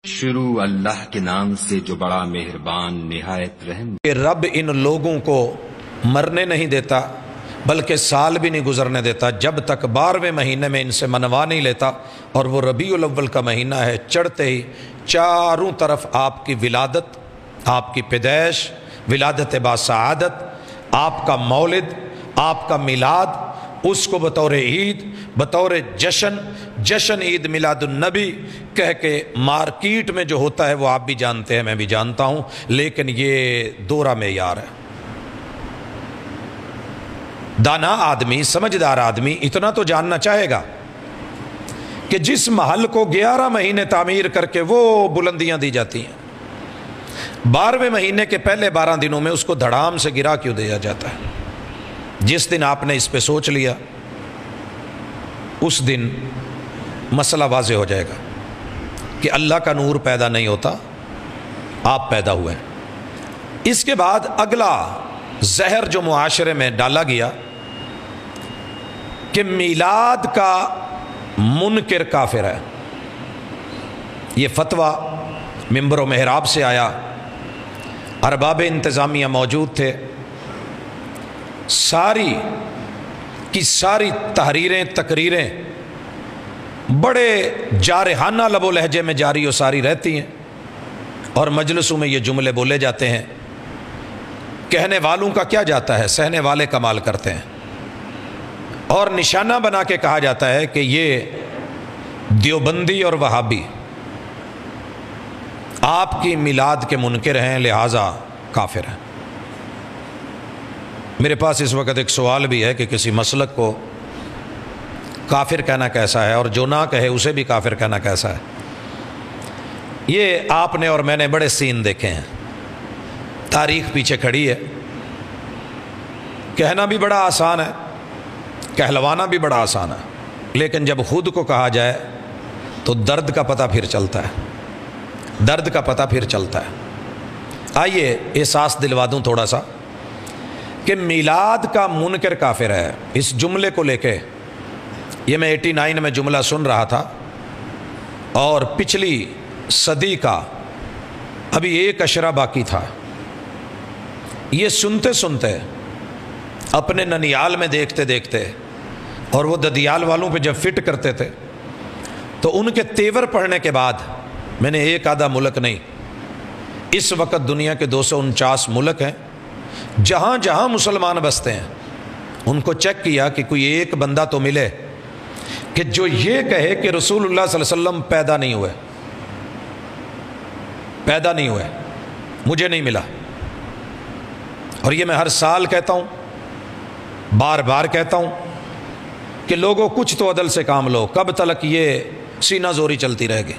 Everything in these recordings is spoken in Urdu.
شروع اللہ کے نام سے جو بڑا مہربان نہایت رحم۔ کہ رب ان لوگوں کو مرنے نہیں دیتا بلکہ سال بھی نہیں گزرنے دیتا جب تک 12ویں مہینے میں ان سے منوا نہیں لیتا، اور وہ ربیع الاول کا مہینہ ہے، چڑھتے ہی چاروں طرف آپ کی ولادت، آپ کی پیدائش، ولادت باسعادت، آپ کا مولد، آپ کا میلاد، اس کو بطور عید، بطور جشن عید میلاد النبی کہہ کے مارکیٹ میں جو ہوتا ہے وہ آپ بھی جانتے ہیں، میں بھی جانتا ہوں، لیکن یہ دورہ معیار ہے۔ دانا آدمی، سمجھدار آدمی اتنا تو جاننا چاہے گا کہ جس محل کو 11 مہینے تعمیر کر کے وہ بلندیاں دی جاتی ہیں، 12ویں مہینے کے پہلے 12 دنوں میں اس کو دھڑام سے گرا کیوں دیا جاتا ہے؟ جس دن آپ نے اس پہ سوچ لیا اس دن مسئلہ واضح ہو جائے گا کہ اللہ کا نور پیدا نہیں ہوتا، آپ پیدا ہوئے ہیں۔ اس کے بعد اگلا زہر جو معاشرے میں ڈالا گیا کہ میلاد کا منکر کافر ہے، یہ فتویٰ ممبر و محراب سے آیا، ارباب انتظامیہ موجود تھے، ساری کی ساری تحریریں تقریریں بڑے جارحانہ لب و لہجے میں جاری و ساری رہتی ہیں، اور مجلسوں میں یہ جملے بولے جاتے ہیں۔ کہنے والوں کا کیا جاتا ہے، سہنے والے کمال کرتے ہیں، اور نشانہ بنا کے کہا جاتا ہے کہ یہ دیوبندی اور وہابی آپ کی میلاد کے منکر ہیں، لہذا کافر ہیں۔ میرے پاس اس وقت ایک سوال بھی ہے کہ کسی مسلک کو کافر کہنا کیسا ہے، اور جو نہ کہے اسے بھی کافر کہنا کیسا ہے؟ یہ آپ نے اور میں نے بڑے سین دیکھے ہیں، تاریخ پیچھے کھڑی ہے، کہنا بھی بڑا آسان ہے، کہلوانا بھی بڑا آسان ہے، لیکن جب خود کو کہا جائے تو درد کا پتہ پھر چلتا ہے، درد کا پتہ پھر چلتا ہے۔ آئیے احساس دلوا دوں تھوڑا سا کہ میلاد کا منکر کافر ہے۔ اس جملے کو لے کے یہ میں 89 میں جملہ سن رہا تھا، اور پچھلی صدی کا ابھی ایک اشرہ باقی تھا، یہ سنتے سنتے اپنے ننیال میں دیکھتے دیکھتے، اور وہ ددیال والوں پہ جب فٹ کرتے تھے تو ان کے تیور پڑھنے کے بعد میں نے ایک آدھا ملک نہیں، اس وقت دنیا کے 249 ملک ہیں جہاں جہاں مسلمان بستے ہیں، ان کو چیک کیا کہ کوئی ایک بندہ تو ملے کہ جو یہ کہے کہ رسول اللہ صلی اللہ علیہ وسلم پیدا نہیں ہوئے، پیدا نہیں ہوئے، مجھے نہیں ملا۔ اور یہ میں ہر سال کہتا ہوں، بار بار کہتا ہوں کہ لوگوں کچھ تو عدل سے کام لو، کب تلک یہ سینہ زوری چلتی رہے گی؟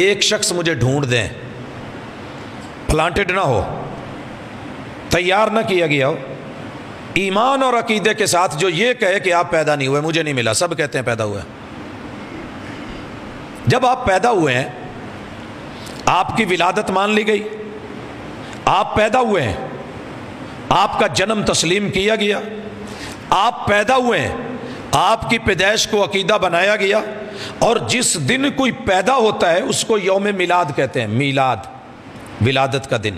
ایک شخص مجھے ڈھونڈ دیں، پلانٹڈ نہ ہو، تیار نہ کیا گیا ہو، ایمان اور عقیدے کے ساتھ جو یہ کہے کہ آپ پیدا نہیں ہوئے، مجھے نہیں ملا۔ سب کہتے ہیں پیدا ہوئے۔ جب آپ پیدا ہوئے ہیں، آپ کی ولادت مان لی گئی، آپ پیدا ہوئے ہیں، آپ کا جنم تسلیم کیا گیا، آپ پیدا ہوئے ہیں، آپ کی پیدائش کو عقیدہ بنایا گیا، اور جس دن کوئی پیدا ہوتا ہے اس کو یوم میلاد کہتے ہیں۔ میلاد، ولادت کا دن،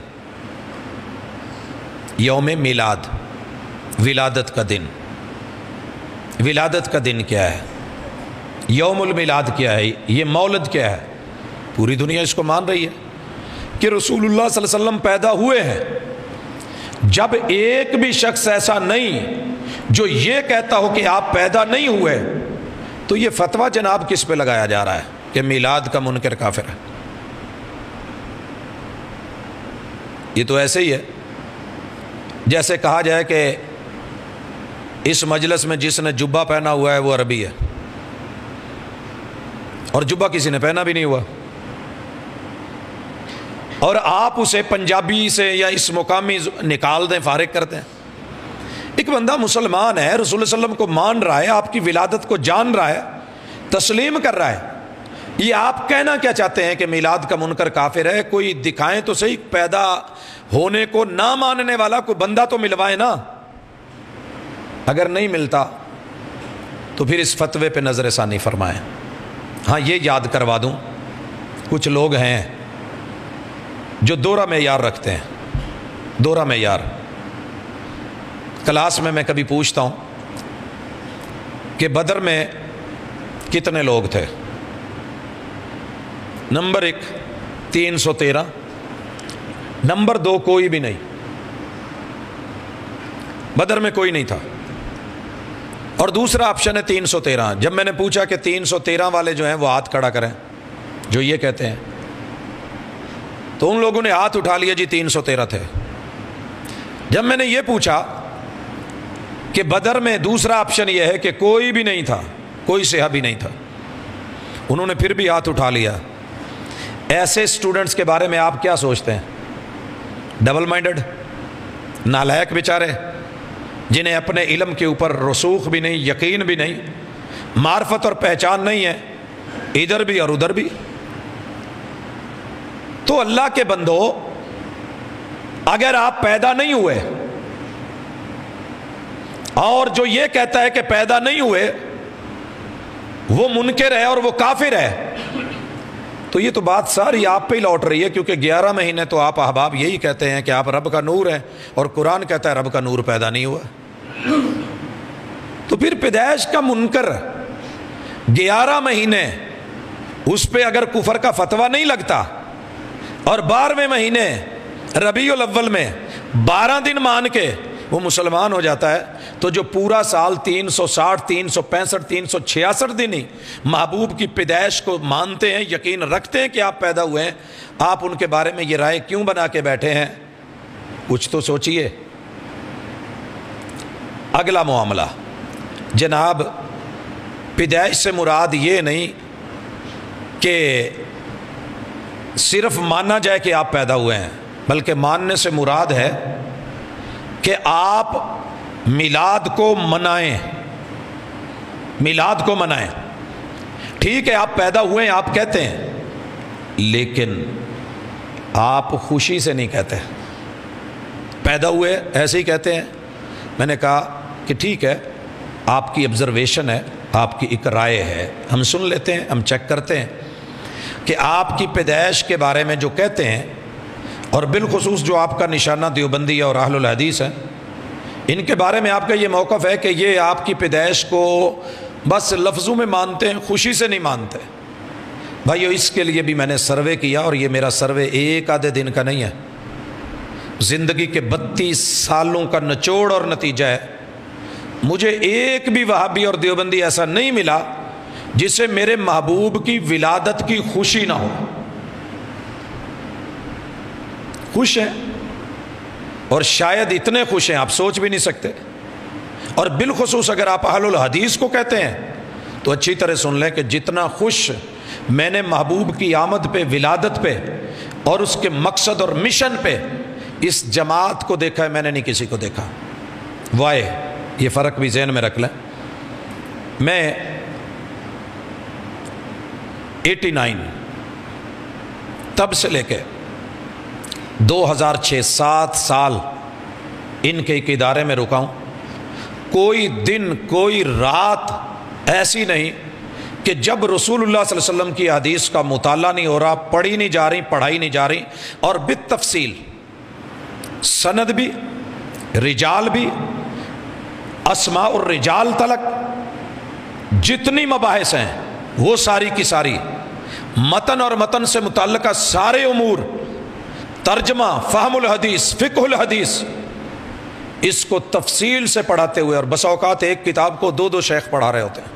یوم میلاد، ولادت کا دن۔ ولادت کا دن کیا ہے؟ یوم المیلاد کیا ہے؟ یہ مولد کیا ہے؟ پوری دنیا اس کو مان رہی ہے کہ رسول اللہ صلی اللہ علیہ وسلم پیدا ہوئے ہیں۔ جب ایک بھی شخص ایسا نہیں جو یہ کہتا ہو کہ آپ پیدا نہیں ہوئے، تو یہ فتویٰ جناب کس پہ لگایا جا رہا ہے کہ میلاد کا منکر کافر ہے؟ یہ تو ایسے ہی ہے جیسے کہا جائے کہ اس مجلس میں جس نے جبہ پہنا ہوا ہے وہ عربی ہے، اور جبہ کسی نے پہنا بھی نہیں ہوا، اور آپ اسے پنجابی سے یا اس مقامی نکال دیں، فارغ کر دیں۔ ایک بندہ مسلمان ہے، رسول اللہ علیہ وسلم کو مان رہا ہے، آپ کی ولادت کو جان رہا ہے، تسلیم کر رہا ہے، یہ آپ کہنا کیا چاہتے ہیں کہ میلاد کا منکر کافر ہے؟ کوئی دکھائیں تو صحیح، پیدا ہونے کو نہ ماننے والا کوئی بندہ تو ملوائے نا۔ اگر نہیں ملتا تو پھر اس فتوے پہ نظر ثانی فرمائیں۔ ہاں یہ یاد کروا دوں کچھ لوگ ہیں جو دوہرا معیار رکھتے ہیں، دوہرا معیار۔ کلاس میں کبھی پوچھتا ہوں کہ بدر میں کتنے لوگ تھے؟ نمبر 1 313، نمبر 2 کوئی بھی نہیں، بدر میں کوئی نہیں تھا، اور دوسرا آپشن ہے 313۔ جب میں نے پوچھا کہ 313 والے جو ہیں وہ ہاتھ کھڑا کریں جو یہ کہتے ہیں، تو ان لوگوں نے ہاتھ اٹھا لیا جی 313 تھے۔ جب میں نے یہ پوچھا کہ بدر میں دوسرا آپشن یہ ہے کہ کوئی بھی نہیں تھا، کوئی صحابی نہیں تھا، انہوں نے پھر بھی ہاتھ اٹھا لیا۔ ایسے سٹوڈنٹس کے بارے میں آپ کیا سوچتے ہیں؟ ڈبل مائنڈڈ، نالائق بیچارے، جنہیں اپنے علم کے اوپر رسوخ بھی نہیں، یقین بھی نہیں، معرفت اور پہچان نہیں ہے، ادھر بھی اور ادھر بھی۔ تو اللہ کے بندو، اگر آپ پیدا نہیں ہوئے اور جو یہ کہتا ہے کہ پیدا نہیں ہوئے وہ منکر ہے اور وہ کافر ہے، تو یہ تو بات ساری آپ پہ ہی لوٹ رہی ہے، کیونکہ 11 مہینے تو آپ احباب یہی کہتے ہیں کہ آپ رب کا نور ہیں، اور قرآن کہتا ہے رب کا نور پیدا نہیں ہوا۔ تو پھر پیدائش کا منکر 11 مہینے اس پہ اگر کفر کا فتویٰ نہیں لگتا، اور 12ویں مہینے ربیع الاول میں 12 دن مان کے وہ مسلمان ہو جاتا ہے، تو جو پورا سال 360 365 366 دن ہی محبوب کی پیدائش کو مانتے ہیں، یقین رکھتے ہیں کہ آپ پیدا ہوئے ہیں، آپ ان کے بارے میں یہ رائے کیوں بنا کے بیٹھے ہیں؟ کچھ تو سوچئے۔ اگلا معاملہ جناب، پیدائش سے مراد یہ نہیں کہ صرف مانا جائے کہ آپ پیدا ہوئے ہیں، بلکہ ماننے سے مراد ہے کہ آپ میلاد کو منائیں، میلاد کو منائیں۔ ٹھیک ہے آپ پیدا ہوئے ہیں آپ کہتے ہیں، لیکن آپ خوشی سے نہیں کہتے، پیدا ہوئے ایسے ہی کہتے ہیں۔ میں نے کہا کہ ٹھیک ہے، آپ کی آبزرویشن ہے، آپ کی ایک رائے ہے، ہم سن لیتے ہیں، ہم چیک کرتے ہیں کہ آپ کی پیدائش کے بارے میں جو کہتے ہیں، اور بالخصوص جو آپ کا نشانہ دیوبندی اور اہل الحدیث ہیں، ان کے بارے میں آپ کا یہ موقف ہے کہ یہ آپ کی پیدائش کو بس لفظوں میں مانتے ہیں، خوشی سے نہیں مانتے۔ بھائیو، اس کے لیے بھی میں نے سروے کیا، اور یہ میرا سروے ایک آدھے دن کا نہیں ہے، زندگی کے 32 سالوں کا نچوڑ اور نتیجہ ہے۔ مجھے ایک بھی وہابی اور دیوبندی ایسا نہیں ملا جسے میرے محبوب کی ولادت کی خوشی نہ ہو۔ خوش ہیں، اور شاید اتنے خوش ہیں آپ سوچ بھی نہیں سکتے۔ اور بالخصوص اگر آپ اہل الحدیث کو کہتے ہیں تو اچھی طرح سن لیں کہ جتنا خوش میں نے محبوب کی آمد پہ، ولادت پہ، اور اس کے مقصد اور مشن پہ اس جماعت کو دیکھا ہے، میں نے نہیں کسی کو دیکھا۔ وائے، یہ فرق بھی ذہن میں رکھ لیں۔ میں 89 تب سے لے کے 2006 7 سال ان کے ایک ادارے میں رکا ہوں، کوئی دن کوئی رات ایسی نہیں کہ جب رسول اللہ صلی اللہ علیہ وسلم کی حدیث کا مطالعہ نہیں ہو رہا، پڑھی نہیں جا رہی، پڑھائی نہیں جا رہی، اور بالتفصیل سند بھی، رجال بھی، اسماء الرجال تلک جتنی مباحث ہیں وہ ساری کی ساری، متن اور متن سے متعلقہ سارے امور، ترجمہ، فہم الحدیث، فقہ الحدیث، اس کو تفصیل سے پڑھاتے ہوئے، اور بس اوقات ایک کتاب کو 2 شیخ پڑھا رہے ہوتے ہیں،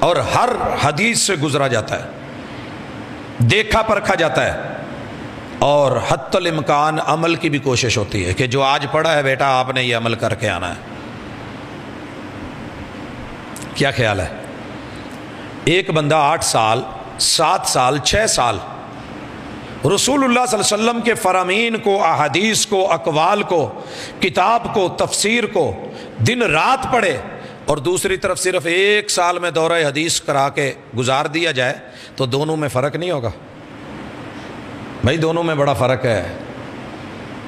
اور ہر حدیث سے گزرا جاتا ہے، دیکھا پرکھا جاتا ہے، اور حتی الامکان عمل کی بھی کوشش ہوتی ہے کہ جو آج پڑھا ہے بیٹا آپ نے یہ عمل کر کے آنا ہے۔ کیا خیال ہے؟ ایک بندہ 8 سال 7 سال 6 سال رسول اللہ صلی اللہ علیہ وسلم کے فرامین کو، احادیث کو، اقوال کو، کتاب کو، تفسیر کو دن رات پڑھے، اور دوسری طرف صرف 1 سال میں دورہ حدیث کرا کے گزار دیا جائے، تو دونوں میں فرق نہیں ہوگا؟ بھائی دونوں میں بڑا فرق ہے۔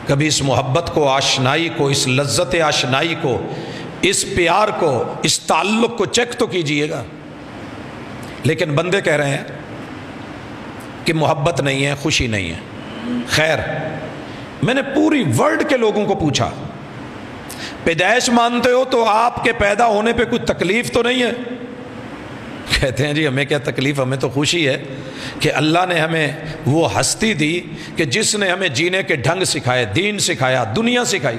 کبھی اس محبت کو، آشنائی کو، اس لذت آشنائی کو، اس پیار کو، اس تعلق کو چیک تو کیجئے گا۔ لیکن بندے کہہ رہے ہیں کہ محبت نہیں ہے، خوشی نہیں ہے۔ خیر، میں نے پوری ورلڈ کے لوگوں کو پوچھا، پیدائش مانتے ہو تو آپ کے پیدا ہونے پہ کوئی تکلیف تو نہیں ہے؟ کہتے ہیں جی ہمیں کیا تکلیف، ہمیں تو خوشی ہے کہ اللہ نے ہمیں وہ ہستی دی کہ جس نے ہمیں جینے کے ڈھنگ سکھائے، دین سکھایا، دنیا سکھائی۔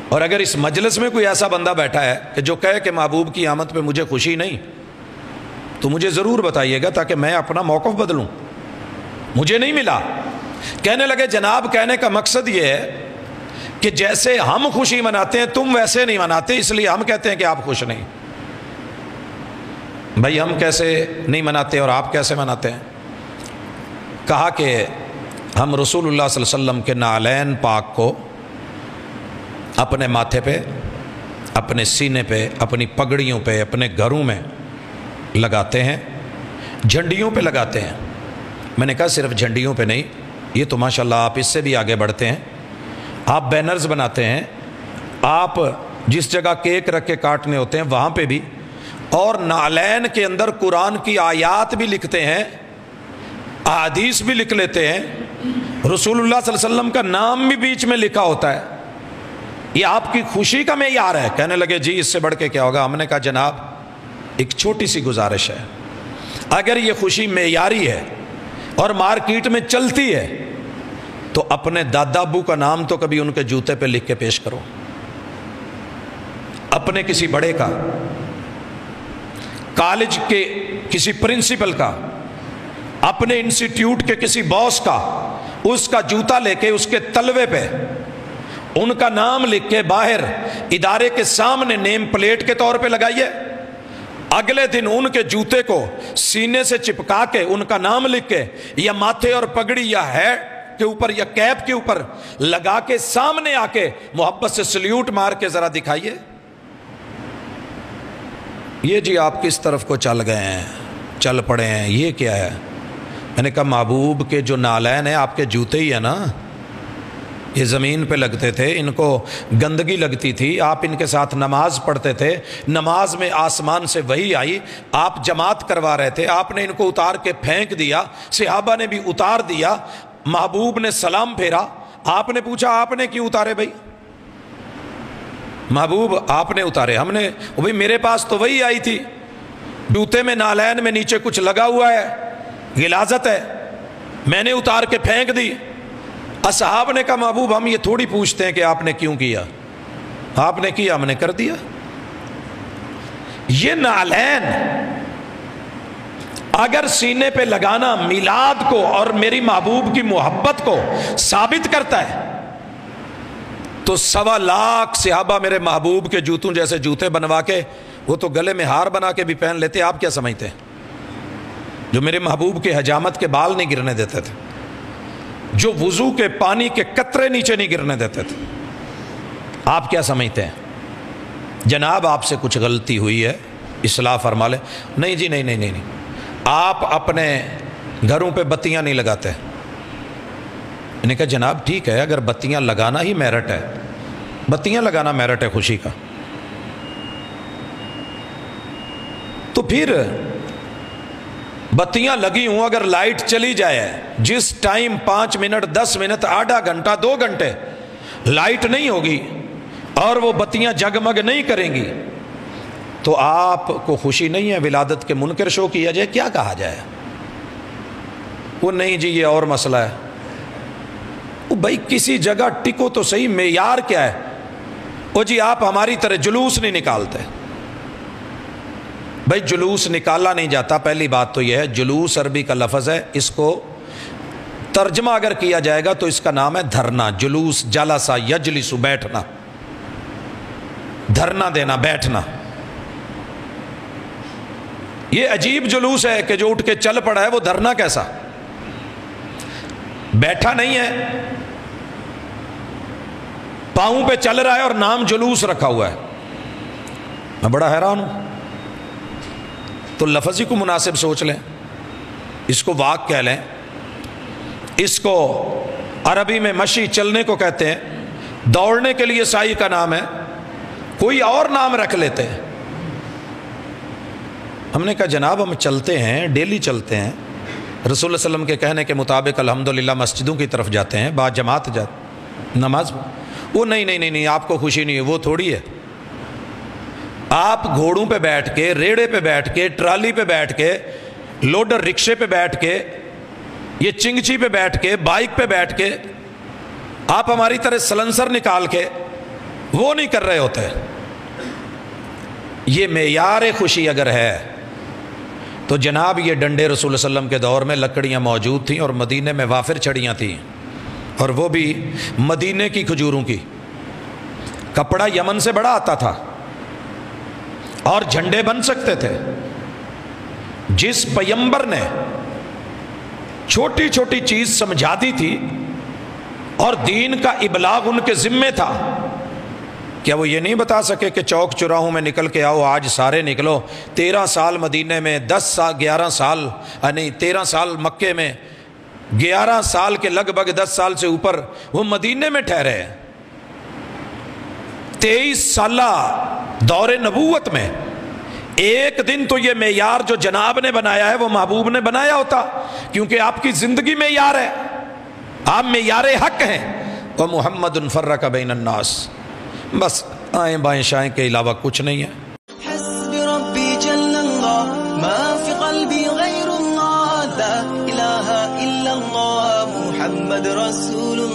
اور اگر اس مجلس میں کوئی ایسا بندہ بیٹھا ہے کہ جو کہے کہ محبوب کی آمد پہ مجھے خوشی نہیں، تو مجھے ضرور بتائیے گا تاکہ میں اپنا موقف بدلوں۔ مجھے نہیں ملا۔ کہنے لگے جناب کہنے کا مقصد یہ ہے کہ جیسے ہم خوشی مناتے ہیں تم ویسے نہیں مناتے، اس لیے ہم کہتے ہیں کہ آپ خوش نہیں۔ بھائی ہم کیسے نہیں مناتے اور آپ کیسے مناتے ہیں؟ کہا کہ ہم رسول اللہ صلی اللہ علیہ وسلم کے نعلین پاک کو اپنے ماتھے پہ، اپنے سینے پہ، اپنی پگڑیوں پہ، اپنے گھروں میں لگاتے ہیں، جھنڈیوں پہ لگاتے ہیں۔ میں نے کہا صرف جھنڈیوں پہ نہیں، یہ تو ماشاءاللہ آپ اس سے بھی آگے بڑھتے ہیں، آپ بینرز بناتے ہیں، آپ جس جگہ کیک رکھ کے کاٹنے ہوتے ہیں وہاں پہ بھی، اور نعلین کے اندر قرآن کی آیات بھی لکھتے ہیں، احادیث بھی لکھ لیتے ہیں، رسول اللہ صلی اللہ علیہ وسلم کا نام بھی بیچ میں لکھا ہوتا ہے۔ یہ آپ کی خوشی کا معیار ہے؟ کہنے لگے جی اس سے بڑھ کے کیا ہوگا۔ ہم نے کہا جناب ایک چھوٹی سی گزارش ہے، اگر یہ خوشی معیاری ہے اور مارکیٹ میں چلتی ہے تو اپنے دادا ابو کا نام تو کبھی ان کے جوتے پہ لکھ کے پیش کرو، اپنے کسی بڑے کا، کالج کے کسی پرنسپل کا، اپنے انسٹیٹیوٹ کے کسی باس کا، اس کا جوتا لے کے اس کے تلوے پہ ان کا نام لکھ کے باہر ادارے کے سامنے نیم پلیٹ کے طور پہ لگائیے۔ اگلے دن ان کے جوتے کو سینے سے چپکا کے ان کا نام لکھ کے یا ماتھے اور پگڑی یا ہیٹ کے اوپر یا کیپ کے اوپر لگا کے سامنے آ کے محبت سے سلیوٹ مار کے ذرا دکھائیے۔ یہ جی آپ کس طرف کو چل گئے ہیں، چل پڑے ہیں، یہ کیا ہے؟ میں نے کہا محبوب کے جو نعلین ہیں آپ کے جوتے ہی ہیں نا، یہ زمین پہ لگتے تھے، ان کو گندگی لگتی تھی، آپ ان کے ساتھ نماز پڑھتے تھے، نماز میں آسمان سے وحی آئی، آپ جماعت کروا رہے تھے، آپ نے ان کو اتار کے پھینک دیا، صحابہ نے بھی اتار دیا، محبوب نے سلام پھیرا، آپ نے پوچھا آپ نے کیوں اتارے؟ بھائی محبوب آپ نے اتارے، ہم نے بھائی میرے پاس تو وہی آئی تھی، جوتے میں نعلین میں نیچے کچھ لگا ہوا ہے، غلاظت ہے، میں نے اتار کے پھینک دی۔ اصحاب نے کہا محبوب ہم یہ تھوڑی پوچھتے ہیں کہ آپ نے کیوں کیا، آپ نے کیا ہم نے کر دیا۔ یہ نعلین اگر سینے پہ لگانا میلاد کو اور میری محبوب کی محبت کو ثابت کرتا ہے تو 1.25 لاکھ صحابہ میرے محبوب کے جوتوں جیسے جوتے بنوا کے، وہ تو گلے میں ہار بنا کے بھی پہن لیتے، آپ کیا سمجھتے ہیں؟ جو میرے محبوب کے حجامت کے بال نہیں گرنے دیتے تھے، جو وضو کے پانی کے قطرے نیچے نہیں گرنے دیتے تھے، آپ کیا سمجھتے ہیں؟ جناب آپ سے کچھ غلطی ہوئی ہے، اصلاح فرما لیں۔ نہیں جی نہیں، آپ اپنے گھروں پہ بتیاں نہیں لگاتے۔ میں نے کہا جناب ٹھیک ہے، اگر بتیاں لگانا ہی میرٹ ہے، بتیاں لگانا میرٹ ہے خوشی کا، تو پھر بتیاں لگی ہوں، اگر لائٹ چلی جائے، جس ٹائم 5 منٹ 10 منٹ آدھا گھنٹہ 2 گھنٹے لائٹ نہیں ہوگی اور وہ بتیاں جگمگ نہیں کریں گی تو آپ کو خوشی نہیں ہے؟ ولادت کے منکر شو کیا جائے، کیا کہا جائے؟ وہ نہیں جی یہ اور مسئلہ ہے۔ وہ بھائی کسی جگہ ٹکو تو صحیح، معیار کیا ہے؟ وہ جی آپ ہماری طرح جلوس نہیں نکالتے۔ بھائی جلوس نکالا نہیں جاتا، پہلی بات تو یہ ہے، جلوس عربی کا لفظ ہے، اس کو ترجمہ اگر کیا جائے گا تو اس کا نام ہے دھرنا۔ جلوس جلسا یجلس، بیٹھنا، دھرنا دینا، بیٹھنا۔ یہ عجیب جلوس ہے کہ جو اٹھ کے چل پڑا ہے، وہ دھرنا کیسا؟ بیٹھا نہیں ہے، پاؤں پہ چل رہا ہے اور نام جلوس رکھا ہوا ہے۔ میں بڑا حیران ہوں۔ تو لفظ ہی کو مناسب سوچ لیں، اس کو واک کہہ لیں، اس کو عربی میں مشی چلنے کو کہتے ہیں، دوڑنے کے لیے سائی کا نام ہے، کوئی اور نام رکھ لیتے ہیں۔ ہم نے کہا جناب ہم چلتے ہیں، ڈیلی چلتے ہیں، رسول اللہ علیہ وسلم کے کہنے کے مطابق الحمدللہ مسجدوں کی طرف جاتے ہیں، بعد جماعت جاتے نماز، وہ نہیں آپ کو خوشی نہیں ہے، وہ تھوڑی ہے۔ آپ گھوڑوں پہ بیٹھ کے، ریڑے پہ بیٹھ کے، ٹرالی پہ بیٹھ کے، لوڈر رکشے پہ بیٹھ کے، یہ چنگچی پہ بیٹھ کے، بائک پہ بیٹھ کے، آپ ہماری طرح سلنسر نکال کے وہ نہیں کر رہے ہوتے۔ یہ معیار خوشی اگر ہے تو جناب یہ ڈنڈے رسول اللہ علیہ وسلم کے دور میں لکڑیاں موجود تھیں اور مدینے میں وافر چھڑیاں تھیں، اور وہ بھی مدینے کی کھجوروں کی۔ کپڑا یمن سے بڑا آتا تھا اور جھنڈے بن سکتے تھے۔ جس پیمبر نے چھوٹی چھوٹی چیز سمجھا دی تھی اور دین کا ابلاغ ان کے ذمے تھا، کیا وہ یہ نہیں بتا سکے کہ چوک چوراہوں میں نکل کے آؤ، آج سارے نکلو؟ 13 سال مدینے میں، 11 سال نہیں 13 سال مکے میں، 11 سال کے لگ بھگ 10 سال سے اوپر وہ مدینے میں ٹھہرے ہیں۔ 23 سالہ دور نبوت میں ایک دن تو یہ معیار جو جناب نے بنایا ہے وہ محبوب نے بنایا ہوتا، کیونکہ آپ کی زندگی معیار ہے، آپ معیار حق ہیں۔ وَمُحَمَّدٌ فَرَّقَ بَيْنَ النَّاسِ، بس آئیں بائیں شائیں کے علاوہ کچھ نہیں ہے۔ حسبي ربي جل الله ما في قلبي غير الله لا إله إلا الله محمد رسول الله